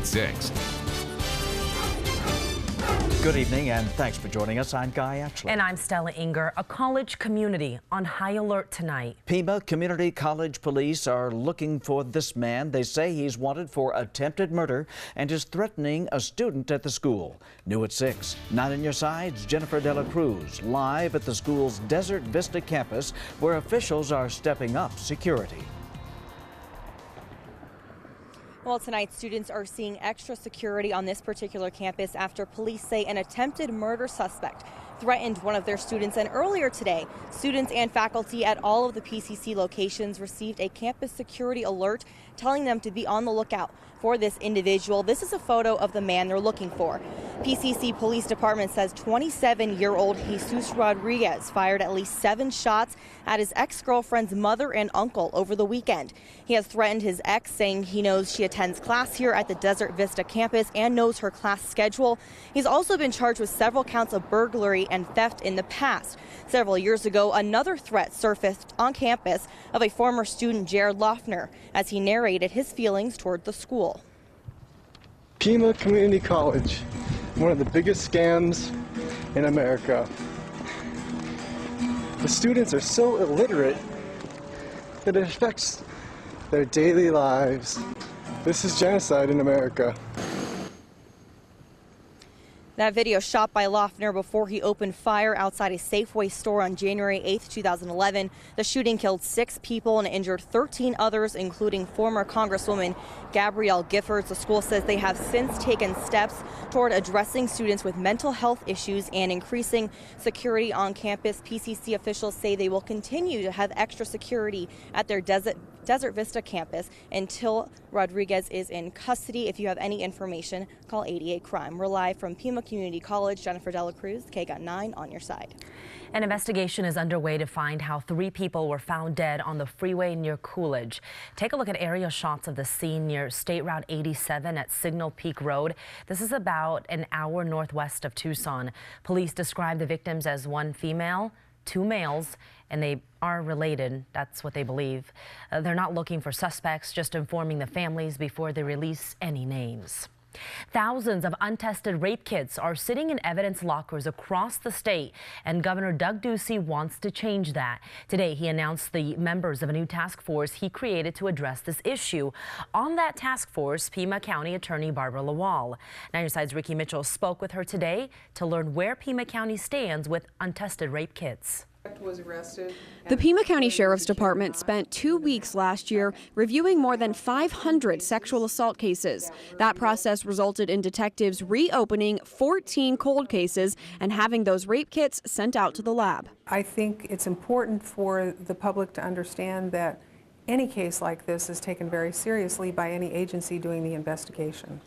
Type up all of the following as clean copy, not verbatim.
at 6. Good evening and thanks for joining us. I'm Guy Ashley. And I'm Stella Inger. A college community on high alert tonight. Pima Community College police are looking for this man. They say he's wanted for attempted murder and is threatening a student at the school. New at 6. 9 on your sides, Jennifer Dela Cruz live at the school's Desert Vista campus where officials are stepping up security. Well, tonight, students are seeing extra security on this particular campus after police say an attempted murder suspect threatened one of their students. And earlier today, students and faculty at all of the PCC locations received a campus security alert telling them to be on the lookout for this individual. This is a photo of the man they're looking for. PCC Police Department says 27-year-old Jesus Rodriguez fired at least 7 shots at his ex-girlfriend's mother and uncle over the weekend. He has threatened his ex, saying he knows she attends class here at the Desert Vista campus and knows her class schedule. He's also been charged with several counts of burglary and theft in the past. Several years ago, another threat surfaced on campus of a former student, Jared Loeffner, as he narrated his feelings toward the school. Pima Community College, one of the biggest scams in America. The students are so illiterate that it affects their daily lives. This is genocide in America. That video shot by Loeffner before he opened fire outside a Safeway store on January 8, 2011. The shooting killed 6 people and injured 13 others, including former Congresswoman Gabrielle Giffords. The school says they have since taken steps toward addressing students with mental health issues and increasing security on campus. PCC officials say they will continue to have extra security at their Desert Vista campus until Rodriguez is in custody. If you have any information, call 88 Crime. We're live from Pima Community College. Jennifer Dela Cruz, KGUN9 on your side. An investigation is underway to find how 3 people were found dead on the freeway near Coolidge. Take a look at aerial shots of the scene near State Route 87 at Signal Peak Road. This is about an hour northwest of Tucson. Police describe the victims as 1 female, 2 males, and they are related. That's what they believe. They're not looking for suspects, just informing the families before they release any names. Thousands of untested rape kits are sitting in evidence lockers across the state, and Governor Doug Ducey wants to change that. Today, he announced the members of a new task force he created to address this issue. On that task force, Pima County Attorney Barbara Lawal. 9 News Side's Ricky Mitchell spoke with her today to learn where Pima County stands with untested rape kits. The Pima County Sheriff's Department spent 2 weeks last year reviewing more than 500 sexual assault cases. That process resulted in detectives reopening 14 cold cases and having those rape kits sent out to the lab. I think it's important for the public to understand that any case like this is taken very seriously by any agency doing the investigation.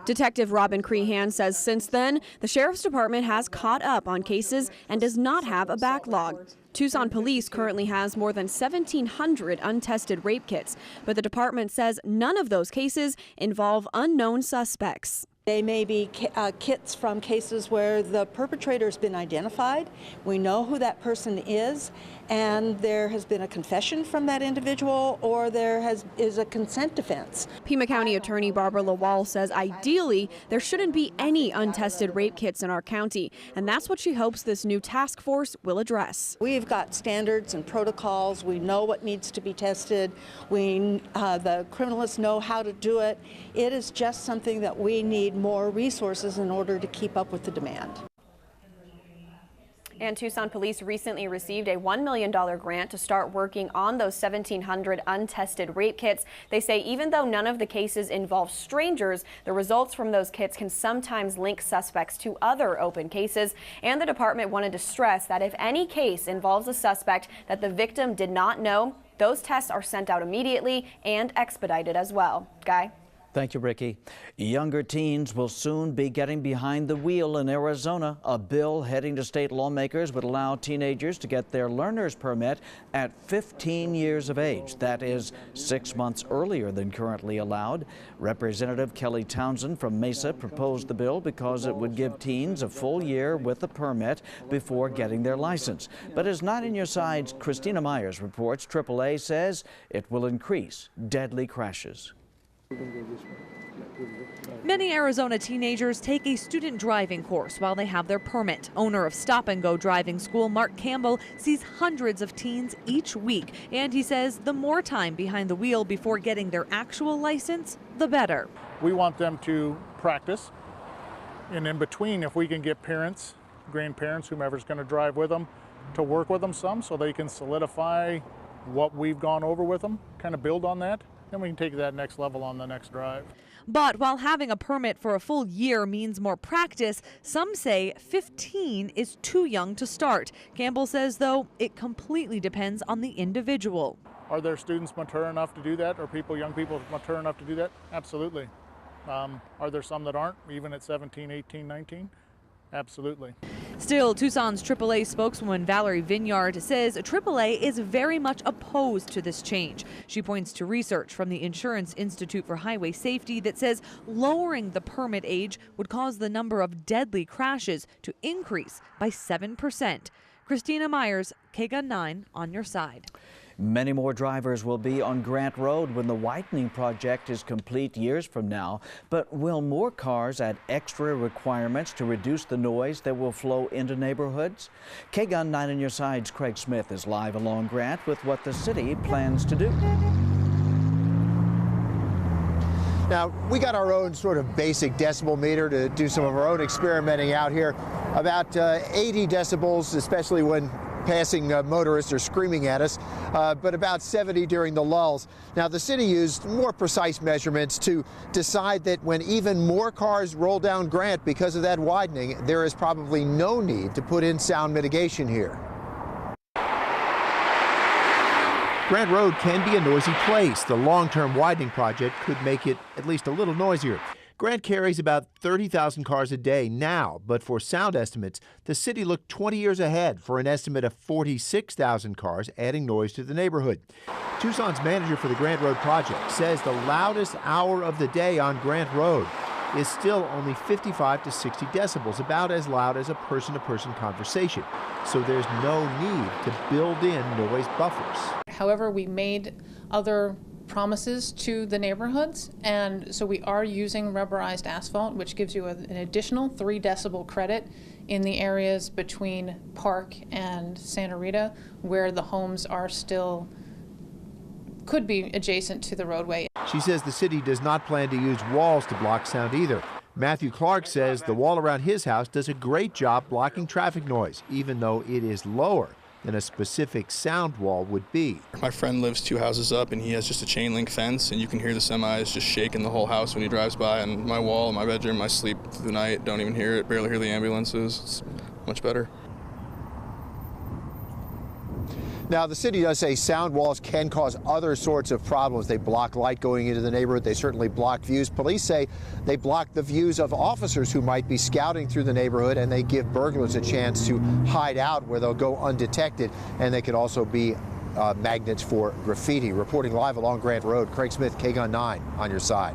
Detective Robin Crehan says since then, the Sheriff's Department has caught up on cases and does not have a backlog. Tucson Police currently has more than 1,700 untested rape kits, but the department says none of those cases involve unknown suspects. They may be kits from cases where the perpetrator has been identified. We know who that person is, and there has been a confession from that individual, or there is a consent defense. Pima County Attorney Barbara Lawal says ideally there shouldn't be any untested rape kits in our county, and that's what she hopes this new task force will address. We've got standards and protocols. We know what needs to be tested. The criminalists know how to do it. It is just something that we need more resources in order to keep up with the demand. And Tucson Police recently received a $1 million grant to start working on those 1,700 untested rape kits. They say even though none of the cases involve strangers, the results from those kits can sometimes link suspects to other open cases. And the department wanted to stress that if any case involves a suspect that the victim did not know, those tests are sent out immediately and expedited as well. Guy? Thank you, Ricky. Younger teens will soon be getting behind the wheel in Arizona. A bill heading to state lawmakers would allow teenagers to get their learner's permit at 15 years of age. That is 6 months earlier than currently allowed. Representative Kelly Townsend from Mesa proposed the bill because it would give teens a full year with a permit before getting their license. But as 9 on Your Side's Christina Myers reports, AAA says it will increase deadly crashes. Many Arizona teenagers take a student driving course while they have their permit. Owner of Stop and Go Driving School, Mark Campbell, sees hundreds of teens each week, and he says the more time behind the wheel before getting their actual license, the better. We want them to practice, and in between, if we can get parents, grandparents, whomever's going to drive with them, to work with them some so they can solidify what we've gone over with them, kind of build on that, then we can take that next level on the next drive. But while having a permit for a full year means more practice, some say 15 is too young to start. Campbell says, though, it completely depends on the individual. Are there students mature enough to do that? Are young people mature enough to do that? Absolutely. Are there some that aren't, even at 17, 18, 19? Absolutely. Still, Tucson's AAA spokeswoman Valerie Vinyard says AAA is very much opposed to this change. She points to research from the Insurance Institute for Highway Safety that says lowering the permit age would cause the number of deadly crashes to increase by 7%. Christina Myers, KGUN9 on your side. Many more drivers will be on Grant Road when the widening project is complete years from now. But will more cars add extra requirements to reduce the noise that will flow into neighborhoods? KGUN9 on your side's Craig Smith is live along Grant with what the city plans to do. Now, we got our own sort of basic decibel meter to do some of our own experimenting out here. About 80 decibels, especially when passing motorists are screaming at us, but about 70 during the lulls. Now, the city used more precise measurements to decide that when even more cars roll down Grant because of that widening, there is probably no need to put in sound mitigation here. Grant Road can be a noisy place. The long-term widening project could make it at least a little noisier. Grant carries about 30,000 cars a day now, but for sound estimates, the city looked 20 years ahead for an estimate of 46,000 cars adding noise to the neighborhood. Tucson's manager for the Grant Road project says the loudest hour of the day on Grant Road is still only 55 to 60 decibels, about as loud as a person-to-person conversation. So there's no need to build in noise buffers. However, we made other promises to the neighborhoods, and so we are using rubberized asphalt, which gives you an additional 3 decibel credit in the areas between Park and Santa Rita, where the homes are still could be adjacent to the roadway. She says the city does not plan to use walls to block sound either. Matthew Clark says the wall around his house does a great job blocking traffic noise, even though it is lower than a specific sound wall would be. My friend lives 2 houses up and he has just a chain link fence, and you can hear the semis just shaking the whole house when he drives by. And my wall in my bedroom, I sleep through the night, don't even hear it, barely hear the ambulances. It's much better. Now, the city does say sound walls can cause other sorts of problems. They block light going into the neighborhood. They certainly block views. Police say they block the views of officers who might be scouting through the neighborhood, and they give burglars a chance to hide out where they'll go undetected. And they could also be magnets for graffiti. Reporting live along Grant Road, Craig Smith, KGUN9 on your side.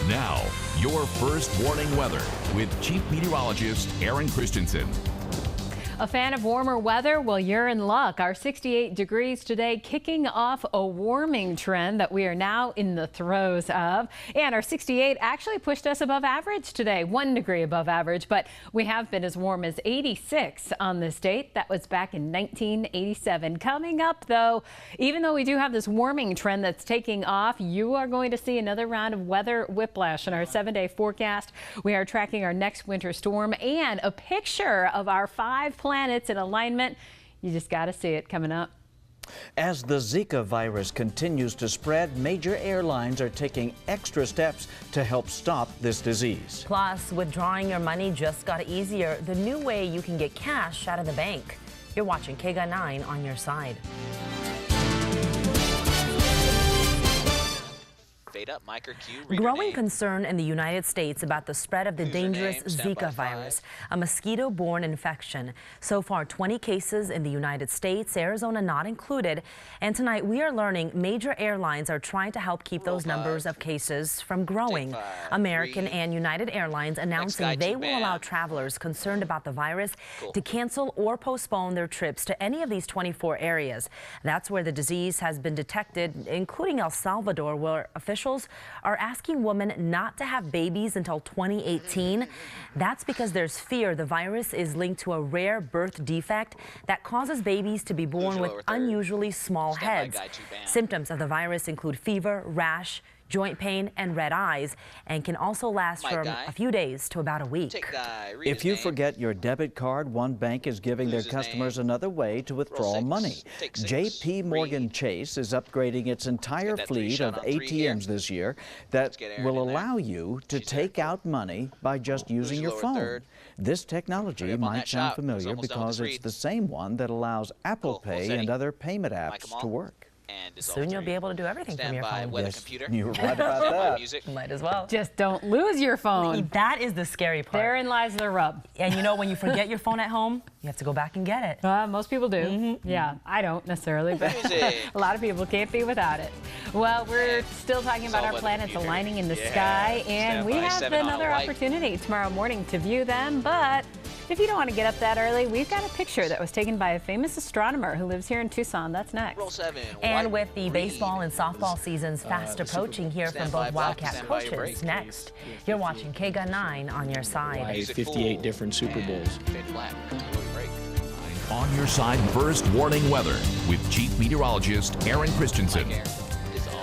Now, your first warning weather with Chief Meteorologist Aaron Christensen. A fan of warmer weather? Well, you're in luck. Our 68 degrees today kicking off a warming trend that we are now in the throes of. And our 68 actually pushed us above average today, 1 degree above average, but we have been as warm as 86 on this date. That was back in 1987. Coming up, though, even though we do have this warming trend that's taking off, you are going to see another round of weather whiplash in our 7-day forecast. We are tracking our next winter storm and a picture of our 5 planets in alignment. You just got to see it coming up. As the Zika virus continues to spread, major airlines are taking extra steps to help stop this disease. Plus, withdrawing your money just got easier. The new way you can get cash out of the bank. You're watching KGUN9 on your side. Up, Mike or Q, growing concern in the United States about the spread of the dangerous Zika virus, a mosquito-borne infection. So far, 20 cases in the United States, Arizona not included. And tonight, we are learning major airlines are trying to help keep those numbers of cases from growing. American and United Airlines announcing they will allow travelers concerned about the virus to cancel or postpone their trips to any of these 24 areas. That's where the disease has been detected, including El Salvador, where officials officials are asking women not to have babies until 2018. That's because there's fear the virus is linked to a rare birth defect that causes babies to be born with unusually small heads. Symptoms of the virus include fever, rash, joint pain, and red eyes, and can also last from a few days to about a week. If you forget your debit card, one bank is giving their customers another way to withdraw money. JP Morgan Chase is upgrading its entire fleet of ATMs this year that will allow you to take out money by just using your phone. This technology might sound familiar because it's the same one that allows Apple Pay and other payment apps to work. Soon you'll be able to do everything from your phone. Yes, you're right about that. Might as well. Just don't lose your phone. That is the scary part. Therein lies the rub. And you know, when you forget your phone at home, you have to go back and get it. Most people do. Yeah, I don't necessarily, but a lot of people can't be without it. Well, we're still talking about our planets aligning in the sky, and we have another opportunity tomorrow morning to view them, but if you don't want to get up that early, we've got a picture that was taken by a famous astronomer who lives here in Tucson. That's next. And with the baseball and softball seasons fast approaching here from both Wildcat coaches, next, you're watching KGUN9 on your side. 58 different Super Bowls. On your side first warning weather with Chief Meteorologist Aaron Christensen.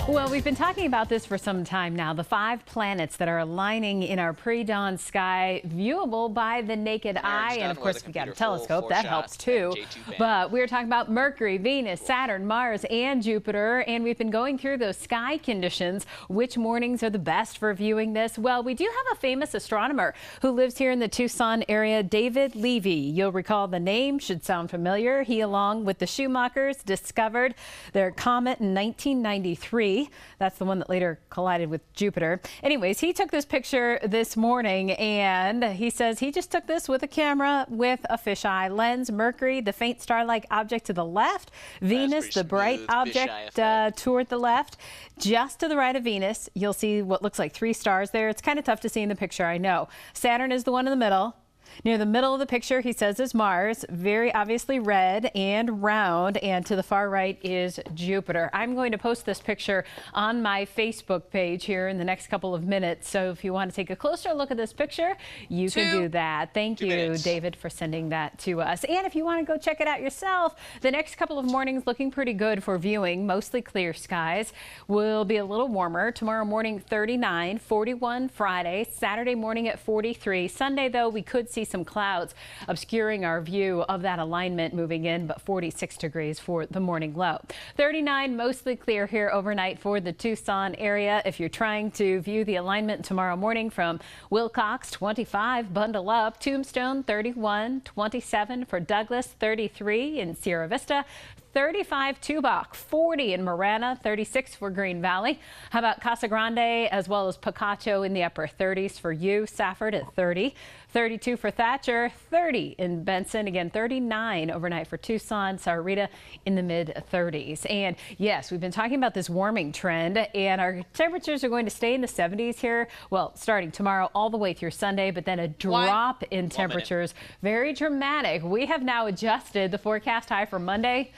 Well, we've been talking about this for some time now. The 5 planets that are aligning in our pre-dawn sky, viewable by the naked eye. And of course, we got a telescope. That helps too. But we're talking about Mercury, Venus, Saturn, Mars, and Jupiter. And we've been going through those sky conditions. Which mornings are the best for viewing this? Well, we do have a famous astronomer who lives here in the Tucson area, David Levy. You'll recall the name, should sound familiar. He, along with the Schumachers, discovered their comet in 1993. That's the one that later collided with Jupiter. Anyways, he took this picture this morning, and he says he just took this with a camera with a fisheye lens. Mercury, the faint star-like object to the left. Venus, the bright object toward the left. Just to the right of Venus, you'll see what looks like 3 stars there. It's kind of tough to see in the picture, I know. Saturn is the one in the middle. Near the middle of the picture, he says, is Mars, very obviously red and round, and to the far right is Jupiter. I'm going to post this picture on my Facebook page here in the next couple of minutes, so if you want to take a closer look at this picture, you can do that. Thank you, David, for sending that to us. And if you want to go check it out yourself, the next couple of mornings looking pretty good for viewing. Mostly clear skies. Will be a little warmer. Tomorrow morning, 39, 41 Friday, Saturday morning at 43. Sunday, though, we could see some clouds obscuring our view of that alignment moving in, but 46 degrees for the morning low. 39 mostly clear here overnight for the Tucson area. If you're trying to view the alignment tomorrow morning from Wilcox, 25, bundle up. Tombstone, 31, 27 for Douglas, 33 in Sierra Vista, 35 Tubac, 40 in Marana, 36 for Green Valley. How about Casa Grande as well as Picacho in the upper 30s for you. Safford at 30, 32 for Thatcher, 30 in Benson. Again, 39 overnight for Tucson. Sahuarita in the mid 30s. And yes, we've been talking about this warming trend, and our temperatures are going to stay in the 70s here. Well, starting tomorrow all the way through Sunday, but then a drop in temperatures. Very dramatic. We have now adjusted the forecast high for Monday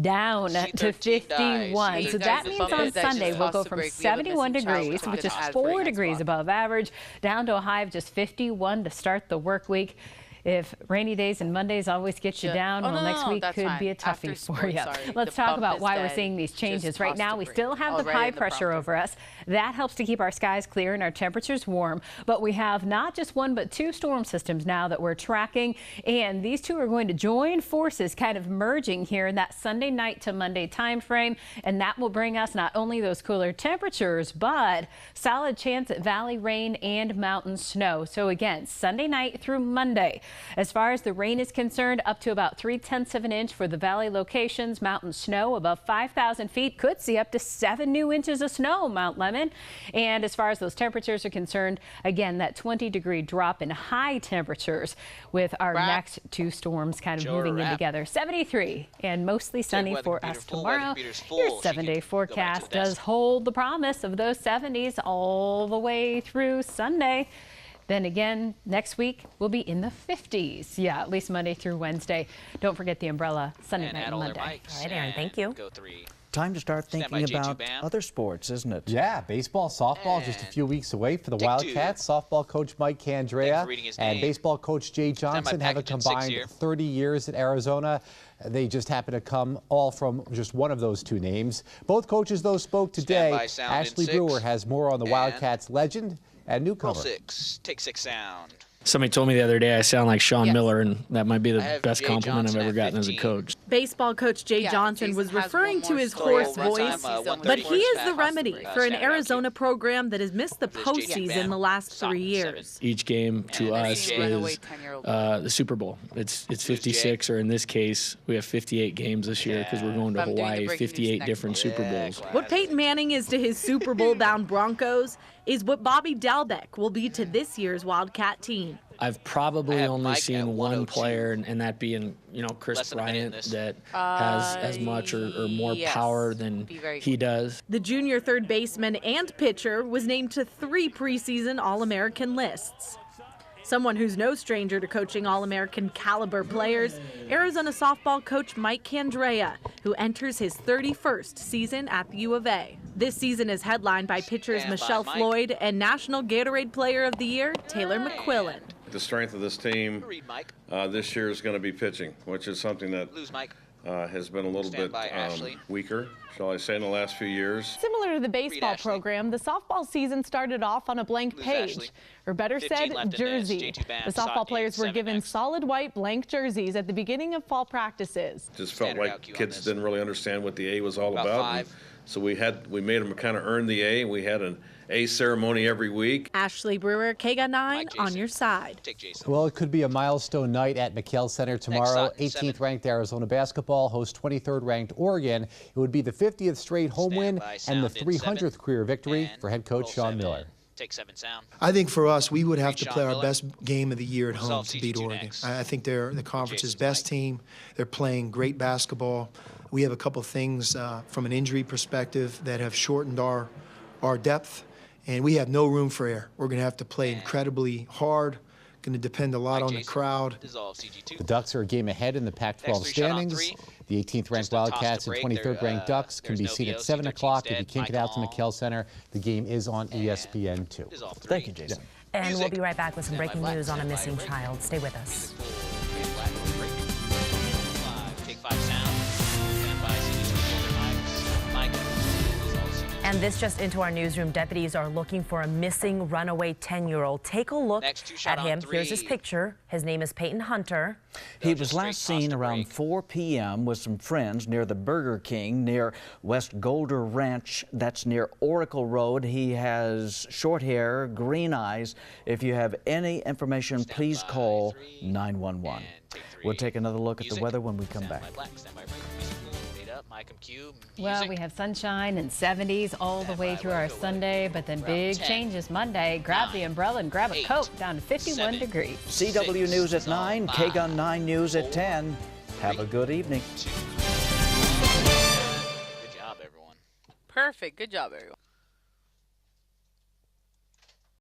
down to 51. So that means on Sunday we'll go from 71 degrees, which is 4 degrees above average, down to a high of just 51 to start the work week. If rainy days and Mondays always get you down, well, next week could be a toughie for you. Let's talk about why we're seeing these changes. Right now, we still have the high pressure over us. That helps to keep our skies clear and our temperatures warm. But we have not just one, but 2 storm systems now that we're tracking. And these 2 are going to join forces, kind of merging here in that Sunday night to Monday time frame. And that will bring us not only those cooler temperatures, but solid chance at valley rain and mountain snow. So again, Sunday night through Monday. As far as the rain is concerned, up to about 3/10 of an inch for the valley locations. Mountain snow above 5,000 feet could see up to 7 new inches of snow, Mount Lemmon. And as far as those temperatures are concerned, again, that 20-degree drop in high temperatures with our next 2 storms kind of moving in together. 73 and mostly sunny for us tomorrow. Your 7-day forecast does hold the promise of those 70s all the way through Sunday. Then again, next week we'll be in the 50s. Yeah, at least Monday through Wednesday. Don't forget the umbrella Sunday night and Monday. All right, Aaron, thank you. Go 3. Time to start thinking about other sports, isn't it? Yeah, baseball, softball, just a few weeks away for the Wildcats. Softball coach Mike Candrea and baseball coach Jay Johnson have a combined 30 years at Arizona. They just happen to come all from just one of those two names. Both coaches, though, spoke today. Ashley Brewer has more on the Wildcats legend and newcomer. Take 6 sound. Somebody told me the other day I sound like Sean Miller, and that might be the best compliment I've ever gotten as a coach. Baseball coach Jay Johnson was referring to his hoarse voice, but he is the remedy for an Arizona program that has missed the postseason the last 3 years. Each game to us is the Super Bowl. It's 56, or in this case, we have 58 games this year because we're going to Hawaii, 58 different Super Bowls. What Peyton Manning is to his Super Bowl-bound Broncos is what Bobby Dalbec will be to this year's Wildcat team. I've probably only seen one player, and that being, Chris Bryant, that has as much or more power than he does. The junior third baseman and pitcher was named to 3 preseason All-American lists. Someone who's no stranger to coaching All-American caliber players, Arizona softball coach Mike Candrea, who enters his 31st season at the U of A. This season is headlined by pitchers Michelle Floyd and National Gatorade Player of the Year Taylor McQuillan. The strength of this team this year is going to be pitching, which is something that has been a little bit weaker, shall I say, in the last few years. Similar to the baseball program, the softball season started off on a blank page, or better said, jersey. The softball players were given solid white blank jerseys at the beginning of fall practices. Just felt like kids didn't really understand what the A was all about. So we made them kind of earn the A. We had an A ceremony every week. Ashley Brewer, KGUN9 on your side. Well, it could be a milestone night at McKell Center tomorrow. 18th ranked Arizona basketball hosts 23rd ranked Oregon. It would be the 50th straight home win and the 300th career victory for head coach Sean Miller. Take 7 sound. I think for us, we would have to play our best game of the year at home to beat Oregon. I think they're the conference's best team. They're playing great basketball. We have a couple things from an injury perspective that have shortened our depth, and we have no room for error. We're going to have to play incredibly hard. Going to depend a lot on the crowd. The Ducks are a game ahead in the Pac-12 standings. The 18th ranked Wildcats and 23rd ranked Ducks can be seen at 7 o'clock if you can't get out to McKell Center. The game is on ESPN2. Thank you, Jason. And we'll be right back with some breaking news on a missing child. Stay with us. Take 5 sound. Stand by. And this just into our newsroom. Deputies are looking for a missing runaway 10-year-old. Take a look at him. Here's his picture. His name is Peyton Hunter. He was last seen around 4 p.m. with some friends near the Burger King near West Golder Ranch. That's near Oracle Road. He has short hair, green eyes. If you have any information, please call 911. We'll take another look at the weather when we come back. Well, we have sunshine and 70s all the way through our Sunday, but then big changes Monday. Grab the umbrella and grab a coat down to 51 degrees. CW News at 9, KGUN9 News at 10. Have a good evening. Good job, everyone. Perfect. Good job, everyone.